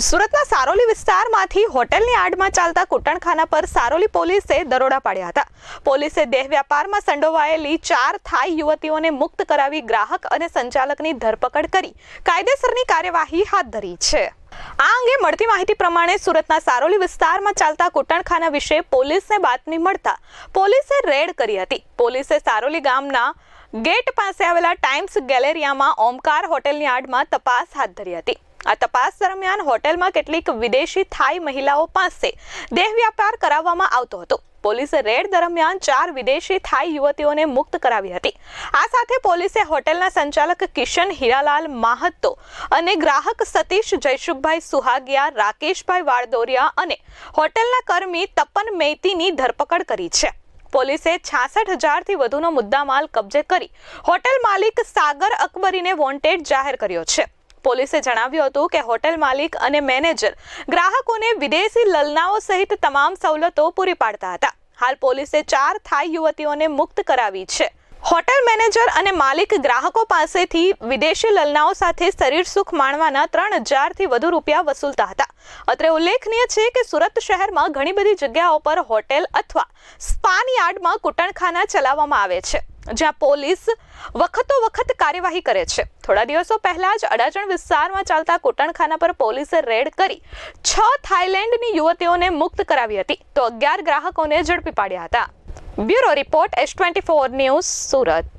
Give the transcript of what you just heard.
સુરતના સારોલી વિસ્તારમાંથી હોટેલની આડમાં ચાલતા કૂટણખાના પર સારોલી પોલીસે દરોડા પાડ્યા હતા. પોલીસે દેહ વ્યાપારમાં સંડોવાયેલી 4 થાઈ યુવતીઓને મુક્ત કરાવી ગ્રાહક અને સંચાલકની ધરપકડ કરી કાયદેસરની કાર્યવાહી હાથ ધરી છે. આ અંગે મળતી માહિતી પ્રમાણે સુરતના સારોલી વિસ્તારમાં ચાલતા કૂટણખાના વિશે પોલીસને બાતમી મળતા પોલીસે રેડ કરી હતી. પોલીસે સારોલી ગામના ગેટ પાસે આવેલા ટાઈમ્સ ગેલેરિયામાં ઓમકાર હોટેલની આડમાં તપાસ હાથ ધરી હતી. આ તપાસ દરમિયાન હોટેલમાં કેટલીક વિદેશી થાઈ મહિલાઓ પાસે દેહ વ્યાપાર કરાવવામાં આવતો હતો. પોલીસે રેડ દરમિયાન 4 વિદેશી થાઈ યુવતીઓને મુક્ત કરાવી હતી. આ સાથે પોલીસે હોટેલના સંચાલક કિશન હીરાલાલ માહતો અને ગ્રાહક સતીશ જયસુખભાઈ સુહાગિયા, રાકેશભાઈ વાળદોરિયા અને હોટેલના કર્મી તપન મૈતીની ધરપકડ કરી છે. પોલીસે 66,000થી વધુનો મુદ્દામાલ કબજે કરી હોટેલ માલિક સાગર અકબરીને વોન્ટેડ જાહેર કર્યો છે. પોલીસે જણાવ્યું હતું કે હોટેલ માલિક અને મેનેજર ગ્રાહકોને વિદેશી લલનાઓ સહિત તમામ સવલતો પૂરી પાડતા હતા. હાલ પોલીસે 4 થાઈ યુવતીઓને મુક્ત કરાવી છે. હોટેલ મેનેજર અને માલિક ગ્રાહકો પાસેથી વિદેશી લલનાઓ સાથે શરીર સુખ માણવાના 3,000થી વધુ રૂપિયા વસૂલતા હતા. અત્રે ઉલ્લેખનીય છે કે સુરત શહેરમાં ઘણી બધી જગ્યાઓ પર હોટેલ અથવા સ્પાની યાર્ડમાં કૂટણખાના ચલાવવામાં આવે છે, જ્યાં પોલીસ વખત કાર્યવાહી કરે છે. થોડા દિવસો પહેલા જ અડાજણ વિસ્તારમાં ચાલતા કૂટણખાના પર પોલીસે રેડ કરી 6 થાઈલેન્ડની યુવતીઓને મુક્ત કરાવી હતી, તો 11 ગ્રાહકોને ઝડપી પાડ્યા હતા. Bureau report S24 news, Surat.